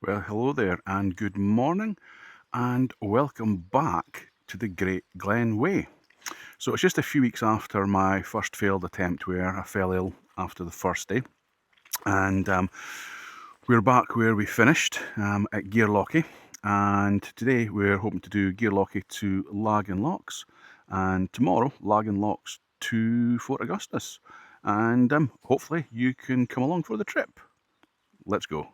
Well, hello there, and good morning, and welcome back to the Great Glen Way. So it's just a few weeks after my first failed attempt where I fell ill after the first day, and we're back where we finished at Coire Lochy, and today we're hoping to do Coire Lochy to Laggan lochs, and tomorrow Laggan lochs to Fort Augustus, and hopefully you can come along for the trip. Let's go.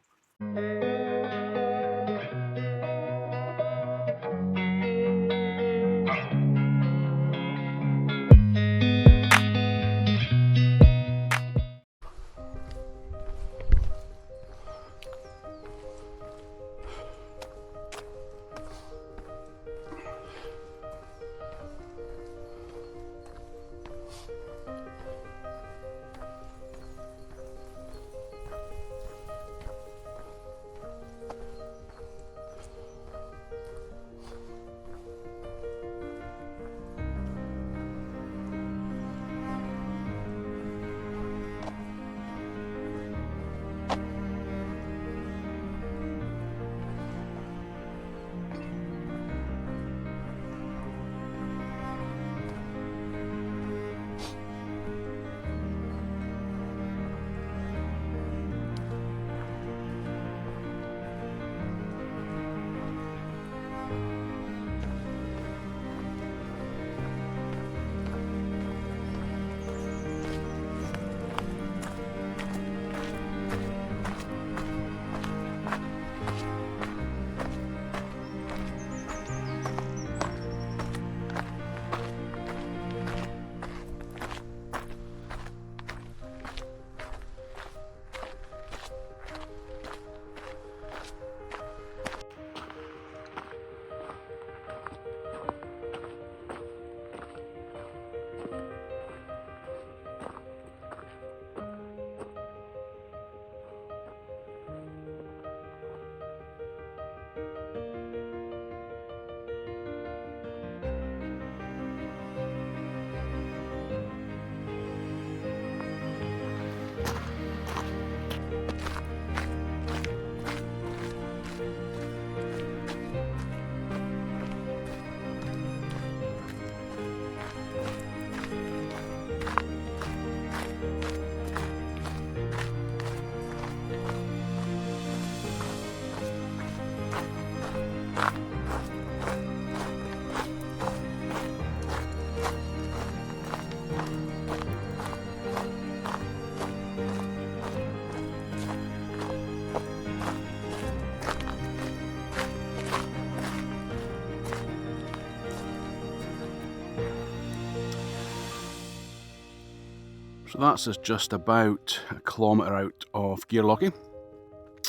So that's us just about a kilometre out of Coire Lochy.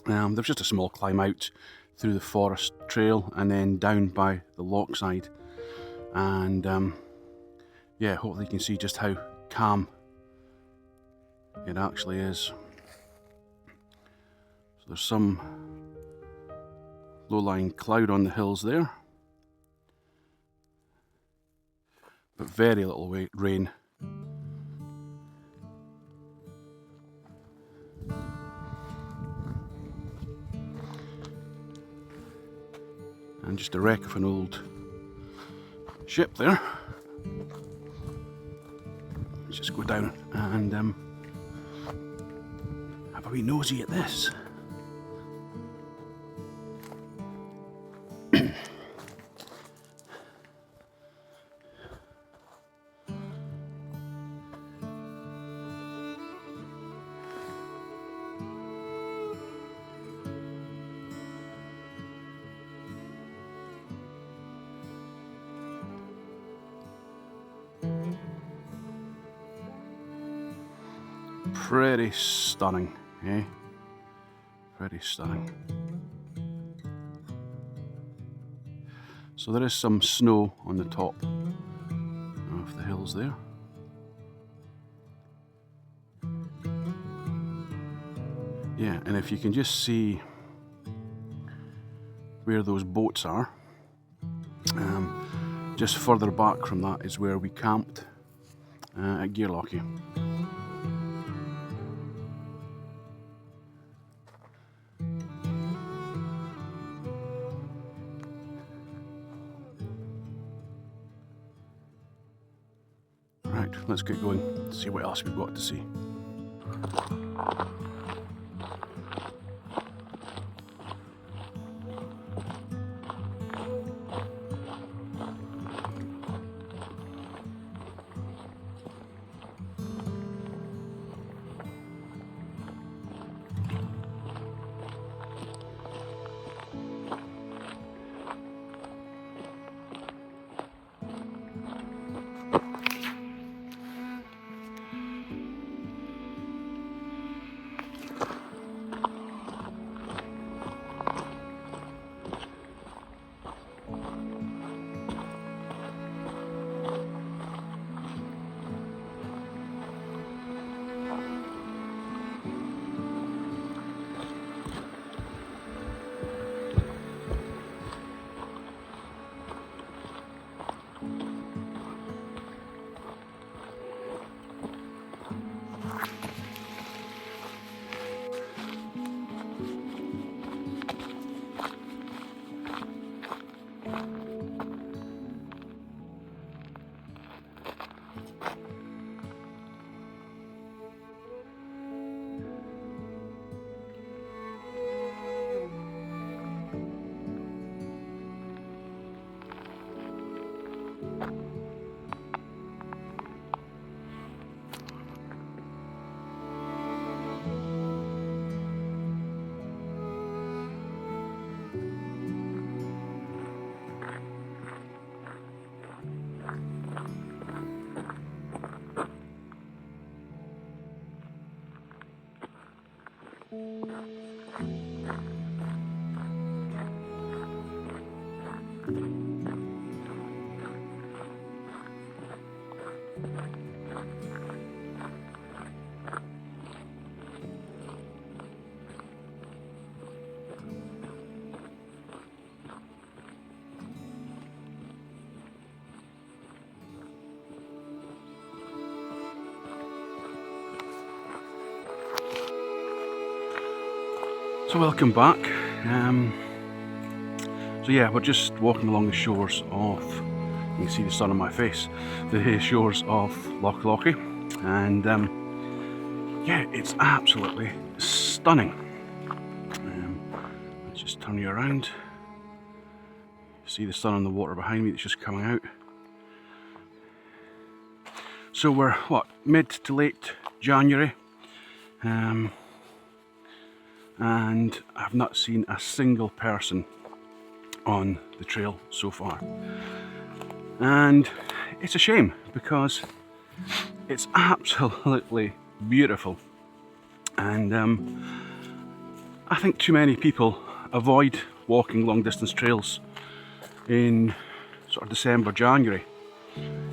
There's just a small climb out through the forest trail and then down by the loch side. And yeah, hopefully you can see just how calm it actually is. So there's some low-lying cloud on the hills there, but very little rain. And just a wreck of an old ship there. Let's just go down and have a wee nosy at this. Pretty stunning, eh? Pretty stunning. So there is some snow on the top of the hills there. Yeah, and if you can just see where those boats are, just further back from that is where we camped at Coire Lochy. let's get going, see what else we've got to see. So welcome back. So yeah, we're just walking along the shores of, you can see the sun on my face, the shores of Loch Lochy, and yeah, it's absolutely stunning. Let's just turn you around. See the sun on the water behind me that's just coming out. So we're what, mid to late January, and I've not seen a single person on the trail so far, and it's a shame because it's absolutely beautiful, and I think too many people avoid walking long distance trails in sort of December, January,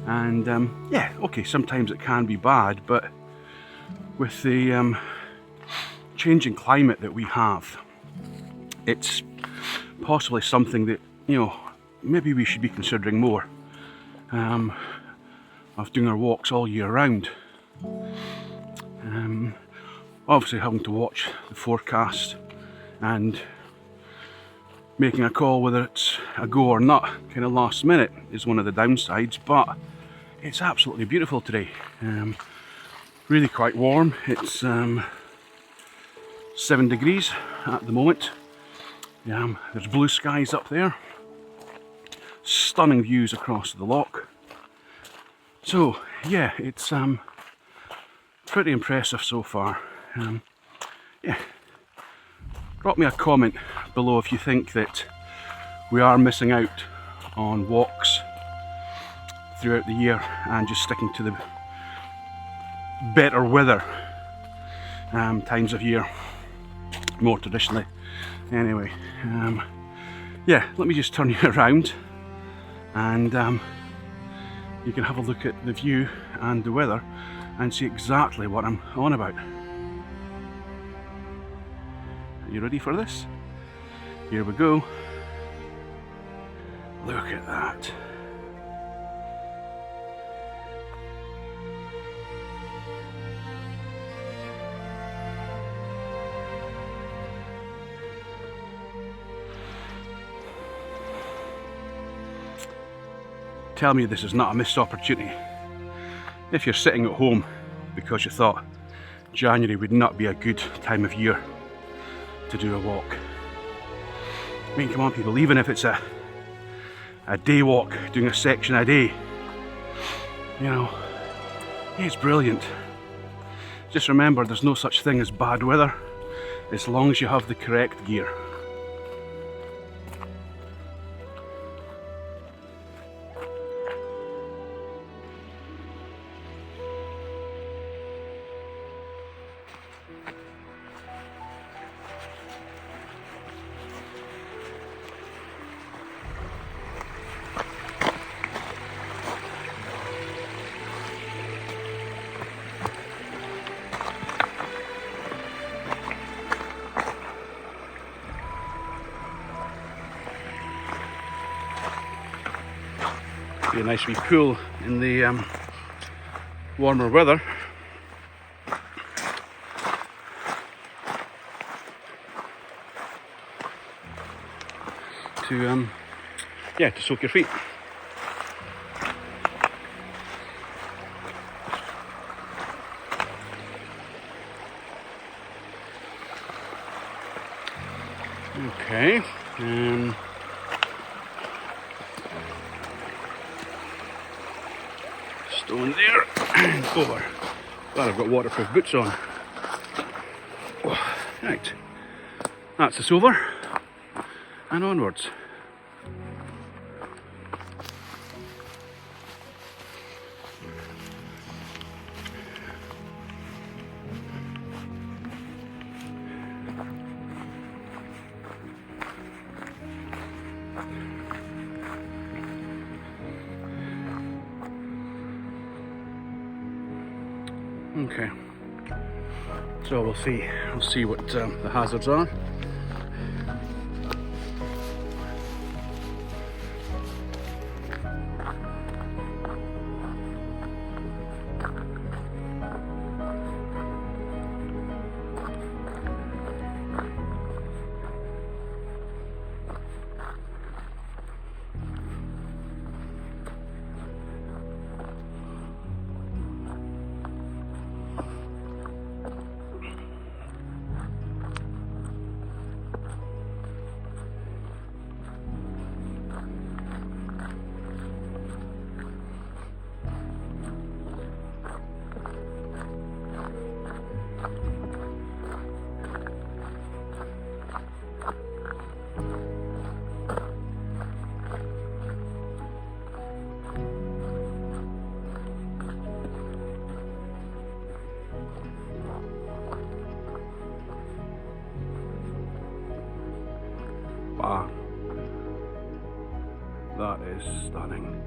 and yeah, okay, sometimes it can be bad, but with the changing climate that we have, it's possibly something that, you know, maybe we should be considering more, of doing our walks all year round. Obviously having to watch the forecast and making a call whether it's a go or not kind of last minute is one of the downsides, but it's absolutely beautiful today. Really quite warm. It's 7 degrees at the moment. There's blue skies up there, stunning views across the loch. So yeah, it's pretty impressive so far. Yeah, drop me a comment below if you think that we are missing out on walks throughout the year and just sticking to the better weather times of year more traditionally. Anyway, yeah, let me just turn you around and you can have a look at the view and the weather and see exactly what I'm on about. Are you ready for this? Here we go. Look at that. Tell me this is not a missed opportunity. If you're sitting at home because you thought January would not be a good time of year to do a walk, I mean, come on people, even if it's a day walk, doing a section a day, you know, it's brilliant. Just remember, there's no such thing as bad weather as long as you have the correct gear. Be a nice wee pool in the warmer weather. To soak your feet. Okay. Stone there and over. Glad I've got waterproof boots on. Right, that's us over and onwards. Okay, so we'll see what the hazards are. Wow, that is stunning.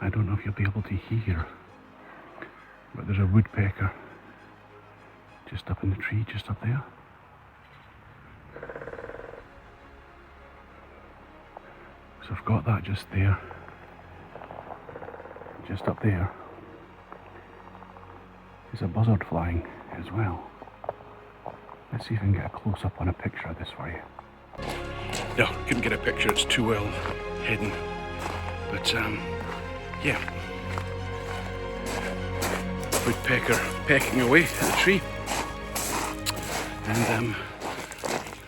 I don't know if you'll be able to hear, but there's a woodpecker just up in the tree, just up there. So I've got that just there, just up there. There's a buzzard flying as well. Let's see if I can get a close up on a picture of this for you. No, couldn't get a picture, it's too well hidden. But yeah, woodpecker pecking away at the tree, and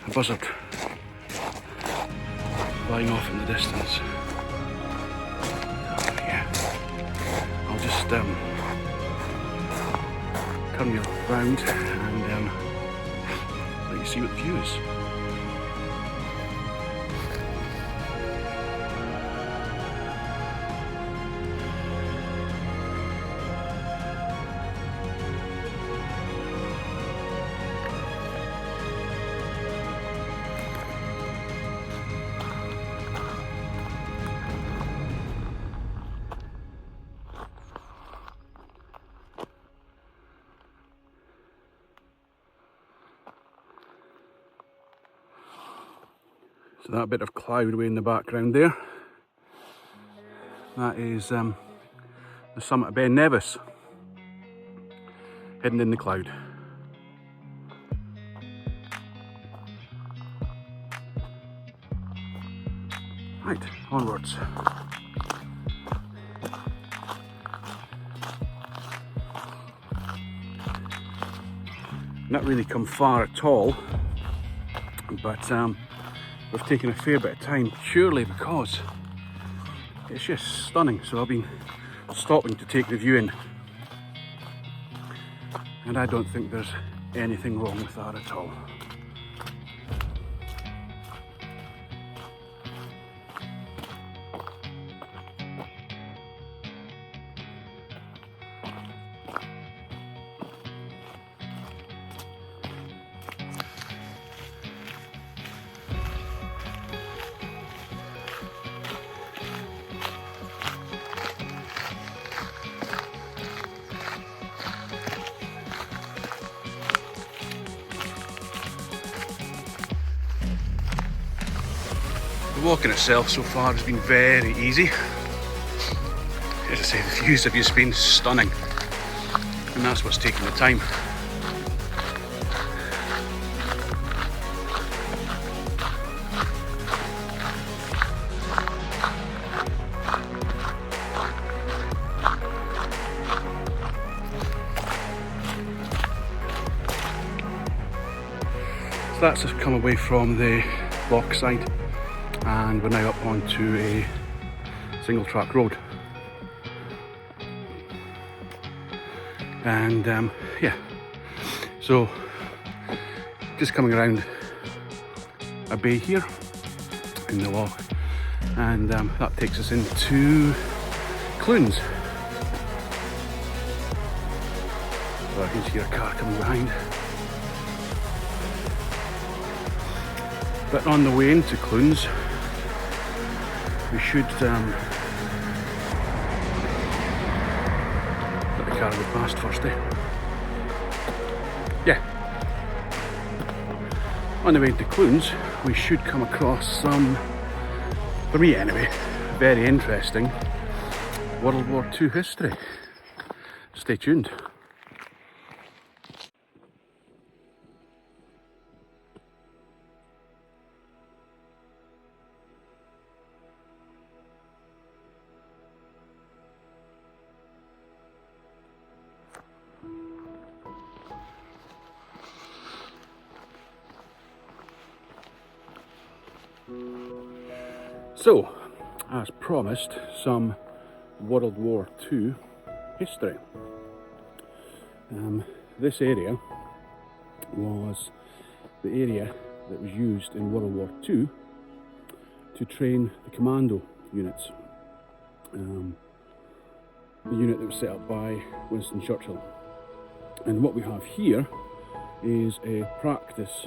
a buzzard flying off in the distance. So, yeah, I'll just turn you round and let you see what the view is. So that bit of cloud way in the background there, that is the summit of Ben Nevis, hidden in the cloud. Right, onwards. Not really come far at all, but we've taken a fair bit of time, purely because it's just stunning. So I've been stopping to take the view in, and I don't think there's anything wrong with that at all. The walking itself so far has been very easy. As I say, the views have just been stunning, and that's what's taking the time. So that's come away from the loch side, and we're now up onto a single track road. And yeah, so just coming around a bay here in the loch, and that takes us into Clunes. So I can hear a car coming behind. But on the way into Clunes, we should let the car go past first, Yeah. On the way into Clunes, we should come across some, for me anyway, very interesting World War II history. Stay tuned. So, as promised, some World War II history. This area was the area that was used in World War II to train the commando units. The unit that was set up by Winston Churchill. And what we have here is a practice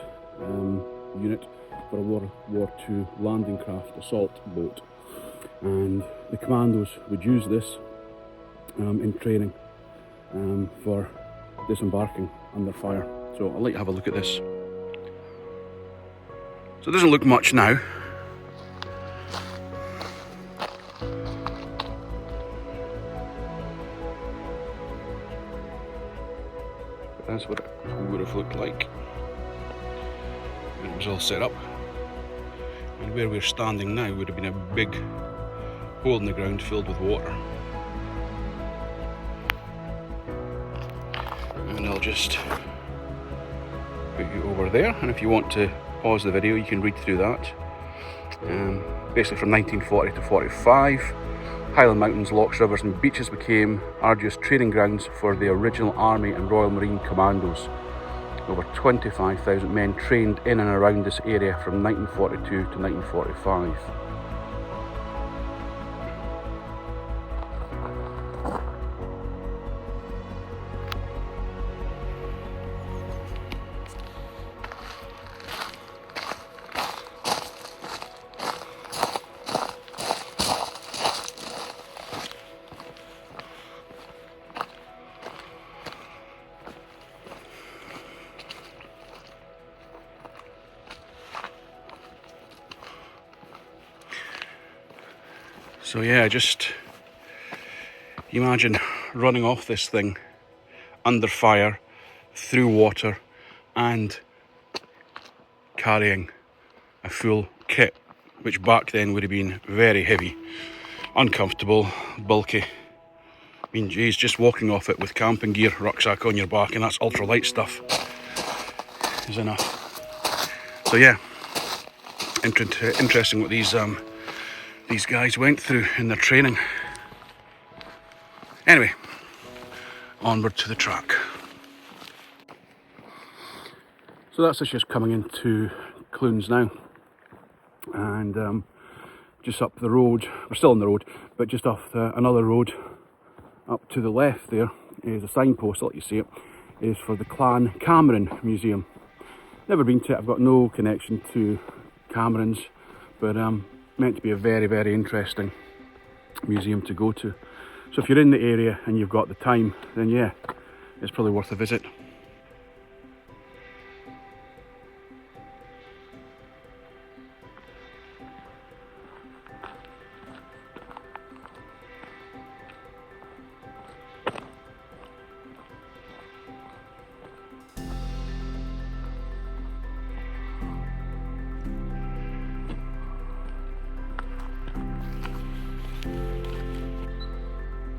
unit for a World War II landing craft assault boat, and the commandos would use this in training for disembarking under fire. So I'll let you have a look at this. So it doesn't look much now. But that's what it would have looked like when it was all set up and where we're standing now would have been a big hole in the ground filled with water. And I'll just put you over there, and if you want to pause the video you can read through that. Basically from 1940 to 45, Highland mountains, lochs, rivers and beaches became arduous training grounds for the original Army and Royal Marine Commandos. Over 25,000 men trained in and around this area from 1942 to 1945. So yeah, just imagine running off this thing under fire, through water, and carrying a full kit, which back then would have been very heavy, uncomfortable, bulky. I mean, geez, just walking off it with camping gear, rucksack on your back, and that's ultralight stuff, is enough. So yeah, interesting what these guys went through in their training. Anyway, onward to the track. So that's us just coming into Clunes now, and just up the road, we're still on the road, but just off another road up to the left there is a signpost. I'll let you see it. It is for the Clan Cameron Museum. Never been to it, I've got no connection to Camerons, but meant to be a very, very interesting museum to go to. So if you're in the area and you've got the time, then yeah, it's probably worth a visit.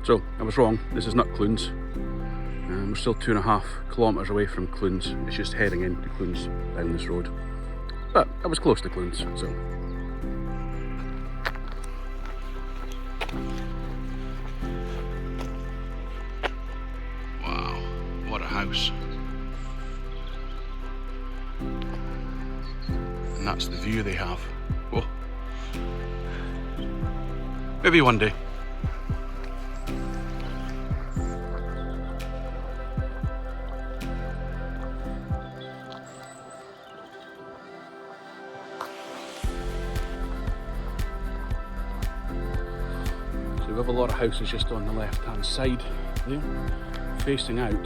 So, I was wrong, this is not Clunes. We're still 2.5 kilometres away from Clunes. It's just heading into Clunes down this road. But I was close to Clunes, so. Wow, what a house. And that's the view they have. Whoa. Maybe one day. We have a lot of houses just on the left hand side there, facing out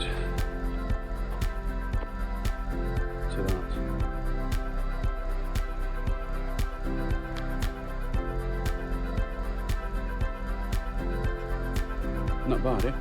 to that. Not bad, eh?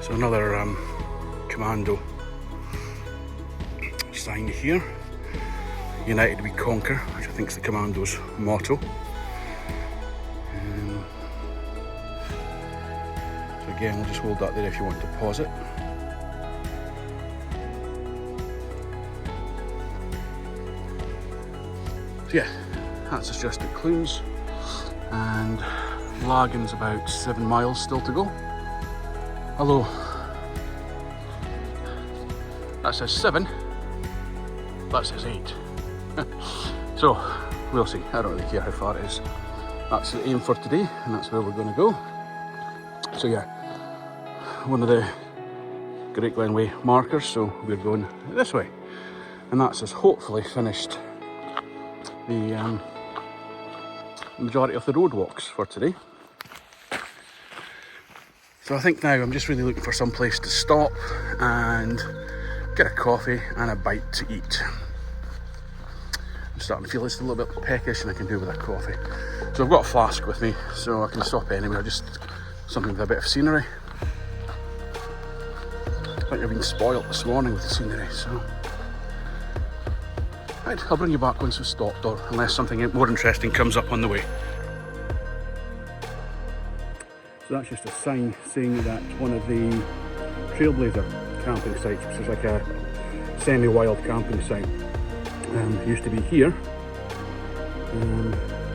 So another commando sign here. United we conquer, which I think is the commando's motto. So again, we'll just hold that there if you want to pause it. So yeah, that's us just at Clunes, and Laggan's about 7 miles still to go. Hello. That says 7, that says 8. So, we'll see. I don't really care how far it is. That's the aim for today, and that's where we're going to go. So yeah, one of the Great Glen Way markers, so we're going this way. And that's us hopefully finished the majority of the road walks for today. So I think now I'm just really looking for some place to stop and get a coffee and a bite to eat. I'm starting to feel it's a little bit peckish, and I can do with a coffee. So I've got a flask with me, so I can stop anywhere, just something with a bit of scenery. I think I've been spoilt this morning with the scenery, so... Right, I'll bring you back once we've stopped, or unless something more interesting comes up on the way. So that's just a sign saying that one of the Trailblazer camping sites, which is like a semi-wild camping site, used to be here,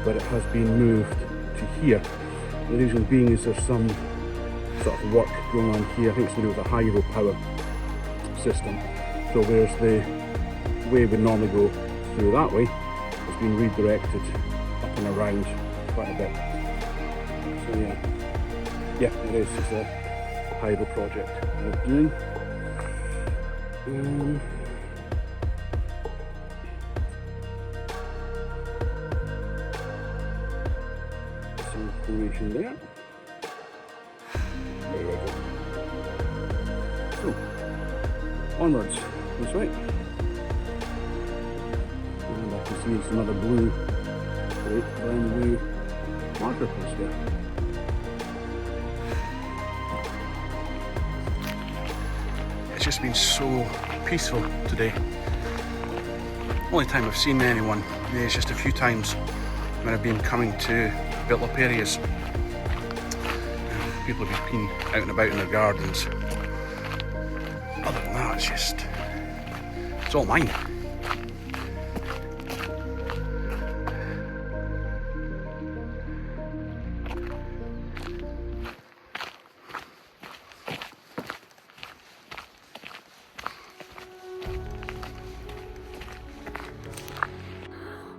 but it has been moved to here. The reason being is there's some sort of work going on here. I think it's to do with a hydro power system. So whereas the way would normally go through that way, it's been redirected up and around quite a bit. So yeah, it is. It's a hydro project they're doing. Some information there. There we go. So, onwards this way. And I can see it's another blue Great Glen Way marker post there. It's just been so peaceful today. Only time I've seen anyone is just a few times when I've been coming to built up areas. People have been out and about in their gardens. Other than that, it's all mine.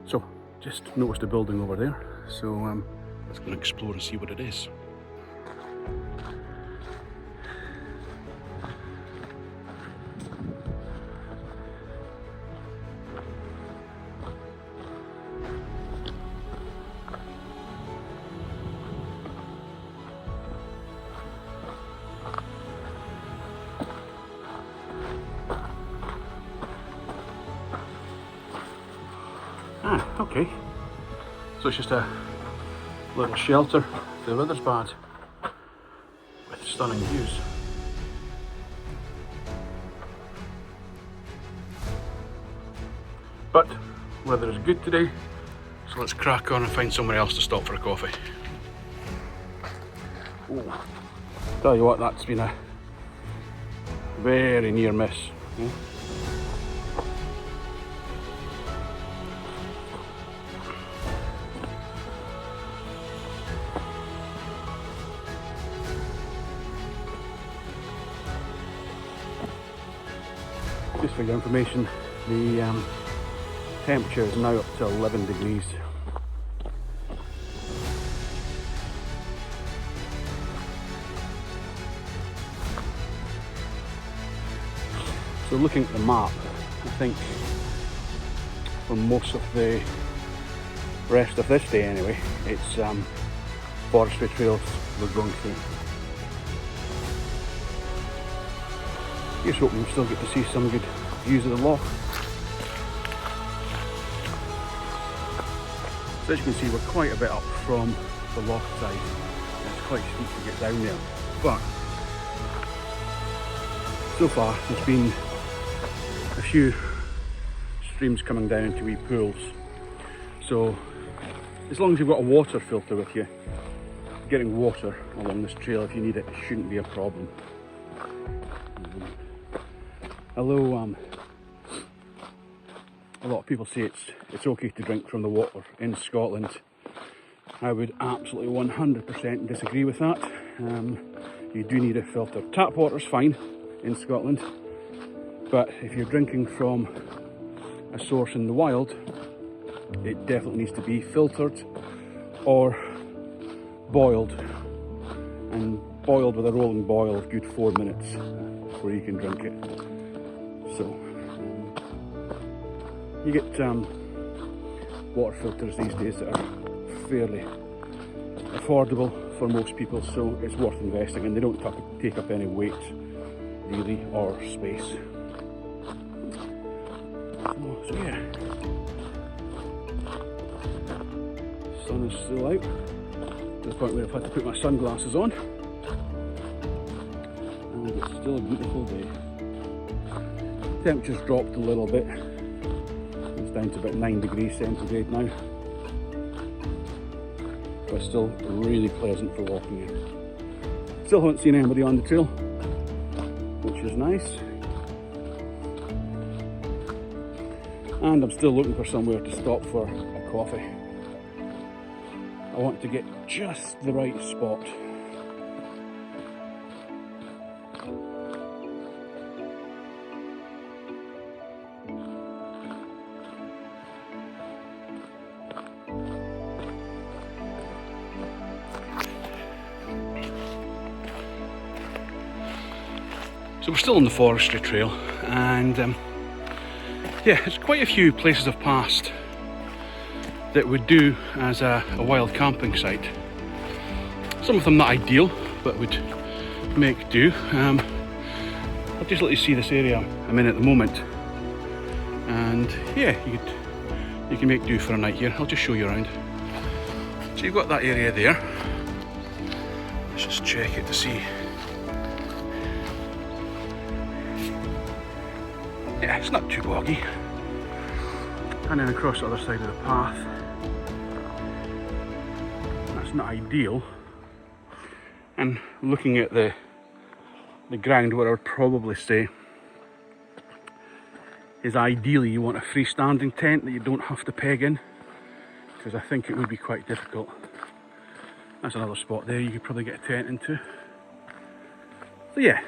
So, just noticed a building over there, so let's go and explore and see what it is. Ah, okay. So it's just a little shelter. The weather's bad, with stunning views. But weather is good today, so let's crack on and find somewhere else to stop for a coffee. Ooh. Tell you what, that's been a very near miss. Yeah? Just for your information, the temperature is now up to 11 degrees. So looking at the map, I think for most of the rest of this day anyway, it's forestry trails we're going through. Here's hoping we'll still get to see some good views of the loch. So as you can see, we're quite a bit up from the loch side. It's quite steep to get down there, but So far there's been a few streams coming down into wee pools, so as long as you've got a water filter with you, getting water along this trail if you need it shouldn't be a problem. Although a lot of people say it's okay to drink from the water in Scotland, I would absolutely 100% disagree with that. You do need a filter. Tap water's fine in Scotland, but if you're drinking from a source in the wild, it definitely needs to be filtered or boiled, and boiled with a rolling boil of good 4 minutes before you can drink it. So you get water filters these days that are fairly affordable for most people, so it's worth investing, and they don't take up any weight really or space. So yeah, sun is still out to the point where I've had to put my sunglasses on, and it's still a beautiful day. Temperature's dropped a little bit, it's down to about 9 degrees centigrade now, but still really pleasant for walking in. Still haven't seen anybody on the trail, which is nice, and I'm still looking for somewhere to stop for a coffee. I want to get just the right spot. So we're still on the forestry trail, and yeah, there's quite a few places I've passed that would do as a wild camping site. Some of them not ideal, but would make do. I'll just let you see this area I'm in at the moment, and yeah, you can make do for a night here. I'll just show you around. So you've got that area there. Let's just check it to see. Yeah, it's not too boggy. And then across the other side of the path, that's not ideal. And looking at the ground, what I would probably say is ideally you want a freestanding tent that you don't have to peg in, because I think it would be quite difficult. That's another spot there you could probably get a tent into. So yeah.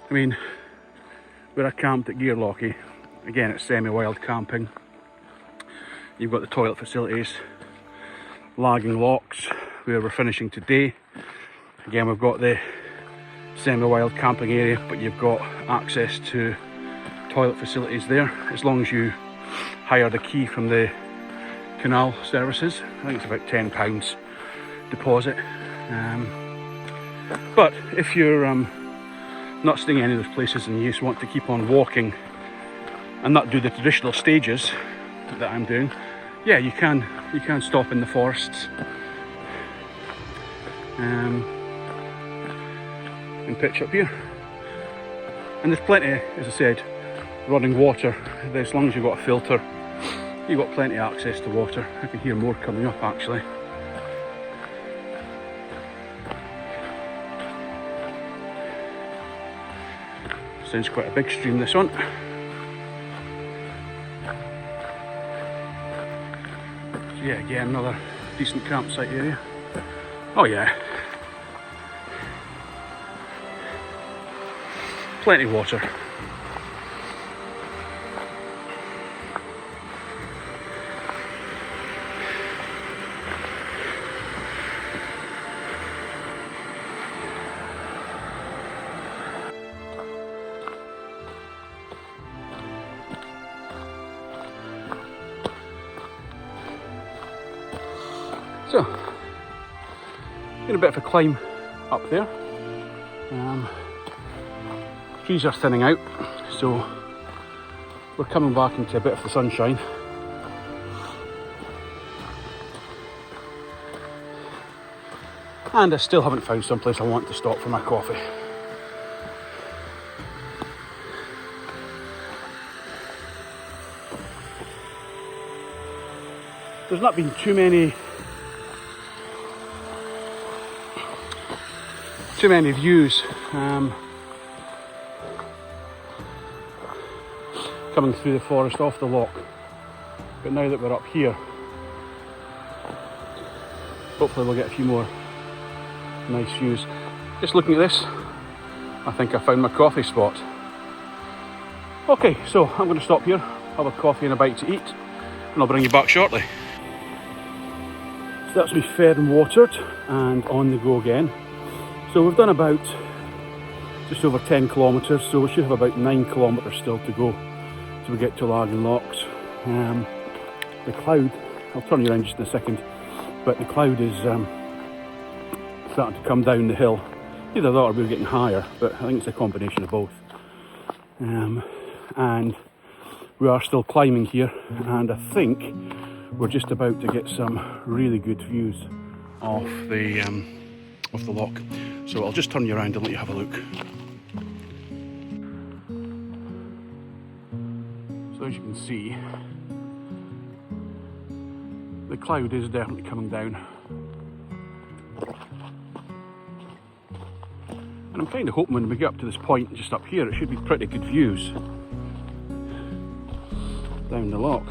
I mean, where I camped at Coire Glas, again it's semi-wild camping. You've got the toilet facilities, Laggan lochs, where we're finishing today. Again, we've got the semi-wild camping area, but you've got access to toilet facilities there, as long as you hire the key from the canal services. I think it's about £10 deposit. But if you're not staying in any of those places and you just want to keep on walking and not do the traditional stages that I'm doing, yeah, you can stop in the forests and pitch up here. And there's plenty, as I said, running water. As long as you've got a filter, you've got plenty of access to water. I can hear more coming up actually. Sounds quite a big stream, this one. So yeah, again, another decent campsite area. Oh yeah. Plenty of water. So, got a bit of a climb up there. Trees are thinning out, so we're coming back into a bit of the sunshine. and I still haven't found some place I want to stop for my coffee. There's not been too many views coming through the forest off the loch, but now that we're up here, hopefully we'll get a few more nice views. Just looking at this, I think I found my coffee spot. Okay, so I'm going to stop here, have a coffee and a bite to eat, and I'll bring you back shortly. So that's me fed and watered and on the go again. So we've done about just over 10 kilometres, so we should have about 9 kilometres still to go till we get to Laggan Lochs. The cloud, I'll turn you around just in a second, but the cloud is starting to come down the hill. Either that or we're getting higher, but I think it's a combination of both. And we are still climbing here, and I think we're just about to get some really good views of the loch. So I'll just turn you around and let you have a look. So as you can see, the cloud is definitely coming down. And I'm kind of hoping when we get up to this point just up here, it should be pretty good views down the loch.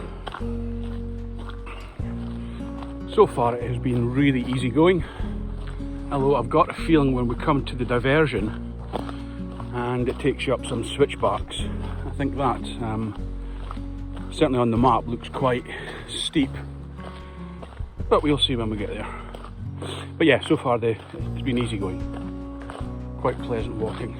So far it has been really easy going, although I've got a feeling when we come to the diversion and it takes you up some switchbacks, I think that certainly on the map looks quite steep, but we'll see when we get there. But yeah, so far it's been easy going, quite pleasant walking.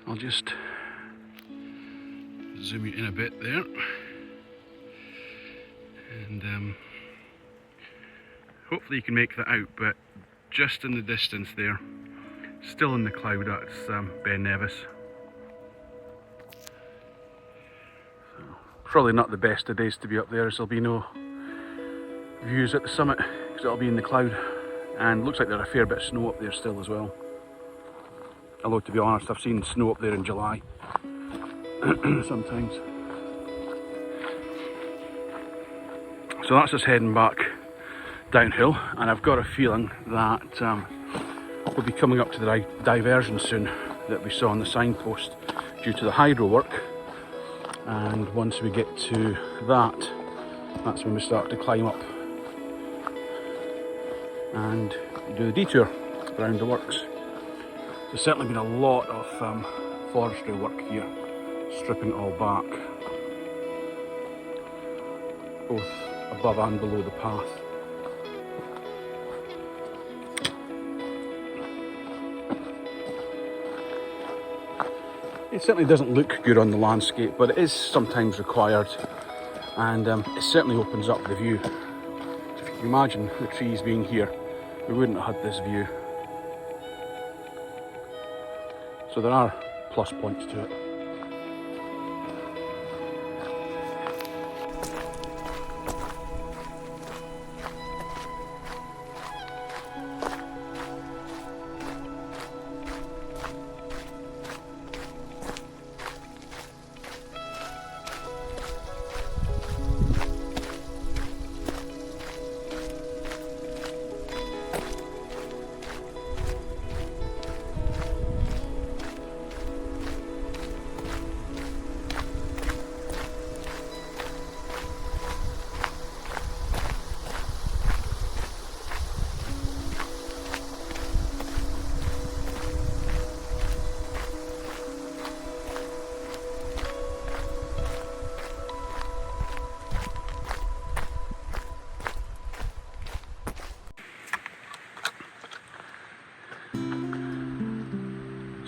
I'll just zoom you in a bit there, and hopefully you can make that out, but just in the distance there, still in the cloud, that's Ben Nevis. So, probably not the best of days to be up there, as there'll be no views at the summit because it'll be in the cloud, and looks like there's a fair bit of snow up there still as well. Although, to be honest, I've seen snow up there in July sometimes. So that's us heading back downhill, and I've got a feeling that we'll be coming up to the diversion soon that we saw on the signpost due to the hydro work. And once we get to that, that's when we start to climb up and do the detour around the works. There's certainly been a lot of forestry work here, stripping it all back, both above and below the path. It certainly doesn't look good on the landscape, but it is sometimes required, and it certainly opens up the view. So if you can imagine the trees being here, we wouldn't have had this view. So there are plus points to it.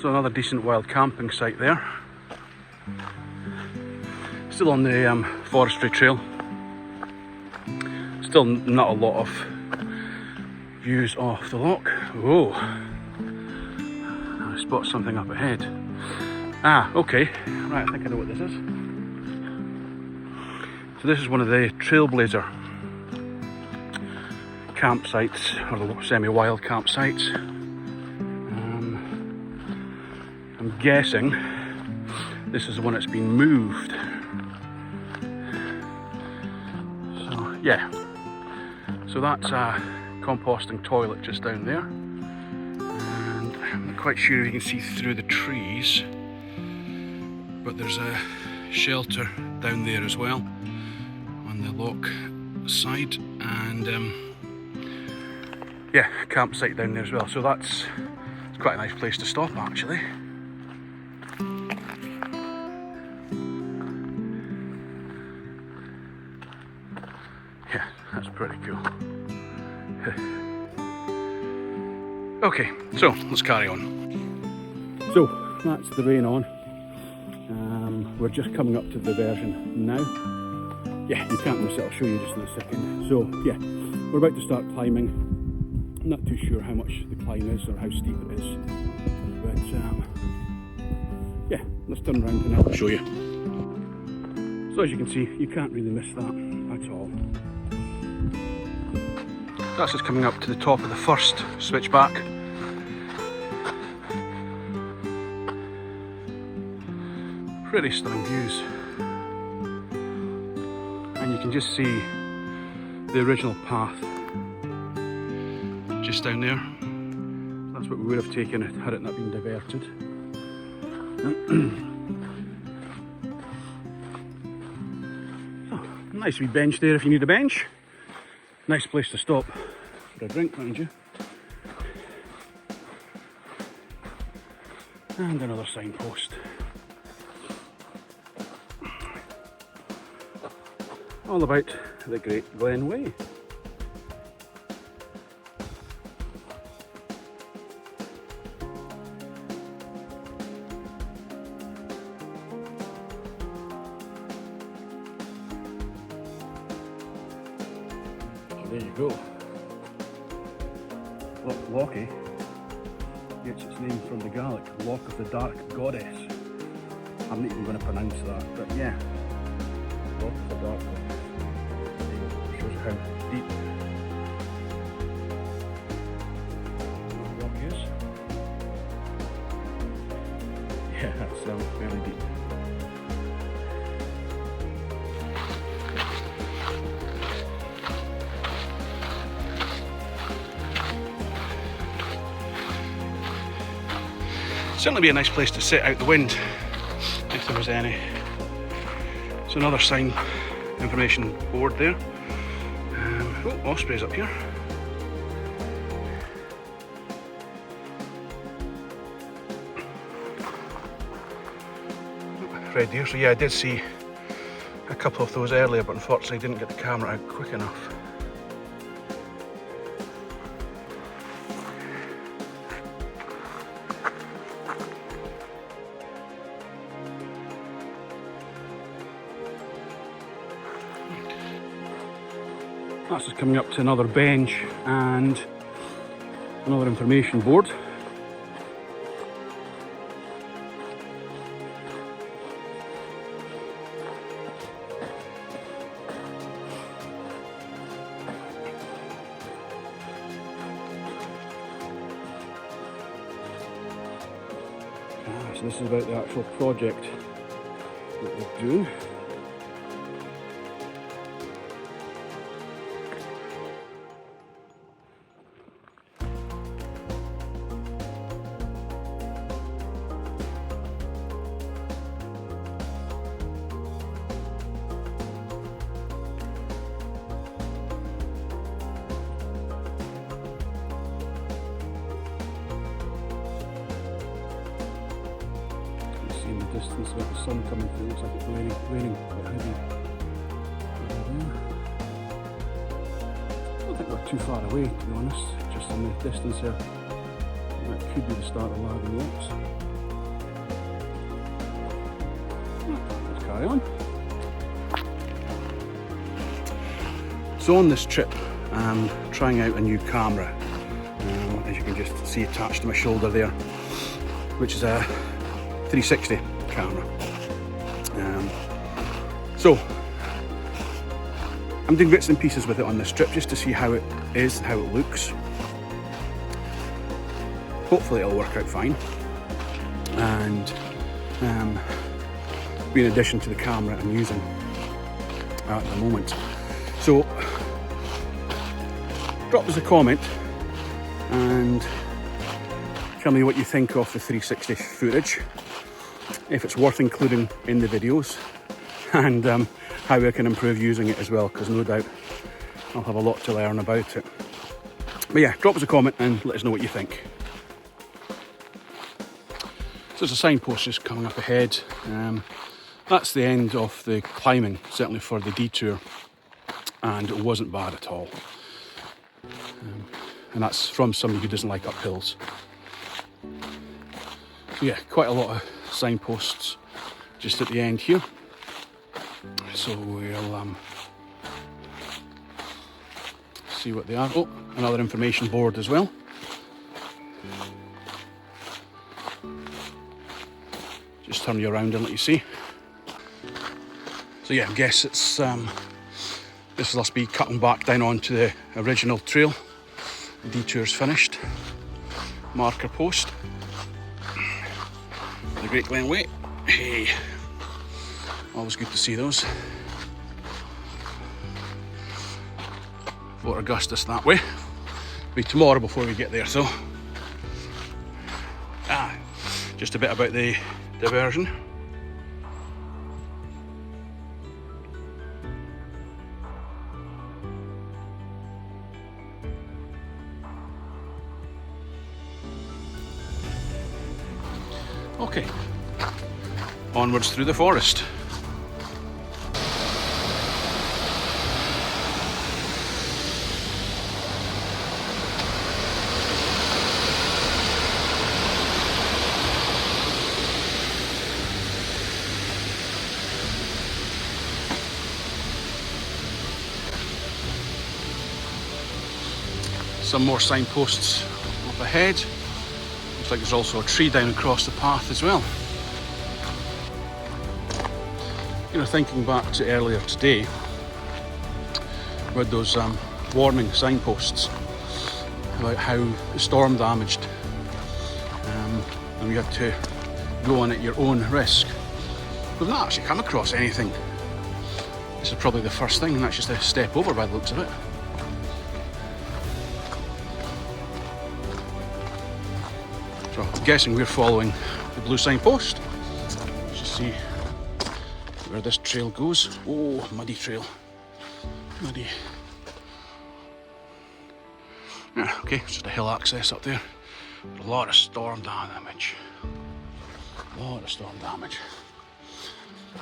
So another decent wild camping site there. Still on the forestry trail. Still not a lot of views off the loch. Whoa! I spot something up ahead. Ah, okay. Right, I think I know what this is. So this is one of the Trailblazer campsites, or the semi-wild campsites. I'm guessing this is the one that's been moved. So yeah, so that's a composting toilet just down there, and I'm not quite sure if you can see through the trees, but there's a shelter down there as well on the loch side, and yeah, campsite down there as well. So it's quite a nice place to stop actually. Yeah, that's pretty cool. Okay, so let's carry on. So that's the rain on. We're just coming up to the diversion now. Yeah, you can't miss it, I'll show you just in a second. So yeah, we're about to start climbing. I'm not too sure how much the climb is or how steep it is, but yeah, let's turn around and I'll show you. So as you can see, you can't really miss that at all. That's just coming up to the top of the first switchback. Pretty stunning views. And you can just see the original path just down there. That's what we would have taken had it not been diverted. Oh, nice wee bench there if you need a bench. Nice place to stop for a drink, mind you. And another signpost. All about the Great Glen Way. There you go. Loch Lochy gets its name from the Gaelic, Loch of the Dark Goddess. I'm not even going to pronounce that, but yeah. Loch of the Dark Goddess. Shows you how deep the rock is. Yeah, that's fairly deep. Certainly be a nice place to sit out the wind if there was any. So another sign information board there. Oh, ospreys up here. Red deer. So yeah, I did see a couple of those earlier, but unfortunately didn't get the camera out quick enough. That's just coming up to another bench and another information board. So this is about the actual project that we're doing. In the distance, with the sun coming through, looks like it's raining quite heavy. I don't think we're too far away, to be honest, just in the distance here. That could be the start of Laggan lochs. carry on. So on this trip, I'm trying out a new camera, as you can just see attached to my shoulder there, which is a 360 camera. So I'm doing bits and pieces with it on this trip just to see how it is, how it looks. Hopefully it'll work out fine, and be in addition to the camera I'm using at the moment. So drop us a comment and tell me what you think of the 360 footage, if it's worth including in the videos, and how I can improve using it as well, because no doubt I'll have a lot to learn about it. But yeah, drop us a comment and let us know what you think. So there's a signpost just coming up ahead. That's the end of the climbing, certainly for the detour, and it wasn't bad at all. And that's from somebody who doesn't like uphills. So yeah, quite a lot of signposts just at the end here. So we'll see what they are. Oh, another information board as well. Just turn you around and let you see. So yeah, I guess it's this must be cutting back down onto the original trail. The detour's finished. Marker post. The Great Glen Way. Hey, always good to see those. Fort Augustus that way. Be tomorrow before we get there, so. Just a bit about the diversion. Okay, onwards through the forest. Some more signposts up ahead. Looks like there's also a tree down across the path as well. You know, thinking back to earlier today about those warning signposts about how the storm damaged, and you had to go on at your own risk. We've not actually come across anything. This is probably the first thing, and that's just a step over by the looks of it. So I'm guessing we're following the blue signpost. Let's just see where this trail goes. Oh, muddy trail. Muddy. Yeah, okay, it's just a hill access up there. A lot of storm damage. A lot of storm damage.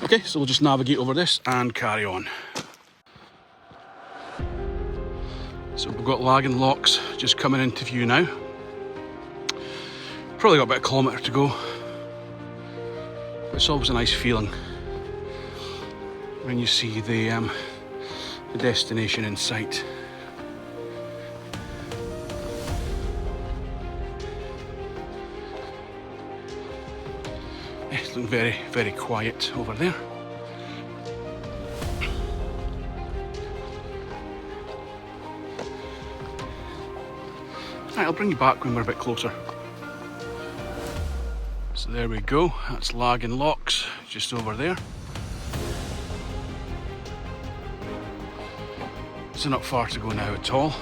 Okay, so we'll just navigate over this and carry on. So we've got Laggan lochs just coming into view now. Probably got about a kilometre to go. But it's always a nice feeling when you see the destination in sight. It's looking very, very quiet over there. Right, I'll bring you back when we're a bit closer. So there we go, that's Laggan lochs, just over there. So not far to go now at all.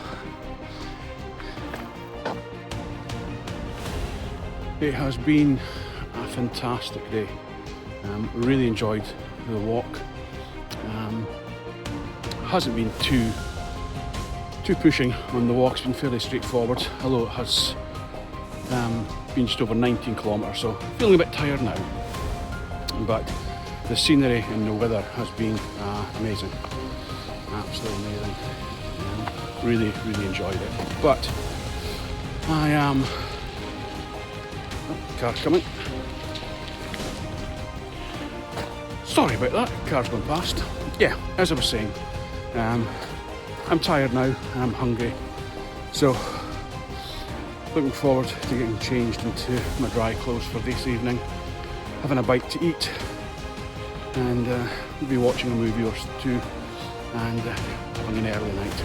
It has been a fantastic day. Really enjoyed the walk. Hasn't been too pushing on the walk, it's been fairly straightforward, although it has been just over 19 kilometres, so feeling a bit tired now. But the scenery and the weather has been amazing, absolutely amazing. Really, really enjoyed it. But I am. Oh, car's coming. Sorry about that, car's going past. Yeah, as I was saying, I'm tired now, I'm hungry, so looking forward to getting changed into my dry clothes for this evening, having a bite to eat, and we'll be watching a movie or two, and having an early night.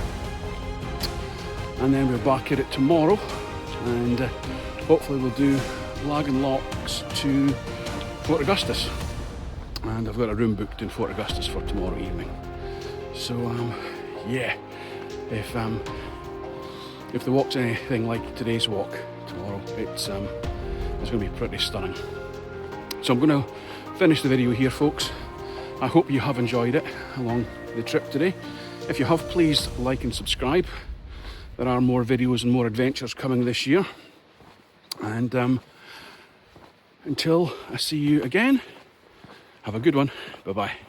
And then we're back at it tomorrow, and hopefully we'll do Laggan lochs to Fort Augustus. And I've got a room booked in Fort Augustus for tomorrow evening. So yeah, if the walk's anything like today's walk tomorrow, it's going to be pretty stunning. So I'm going to finish the video here, folks. I hope you have enjoyed it along the trip today. If you have, please like and subscribe. There are more videos and more adventures coming this year. And until I see you again, have a good one. Bye-bye.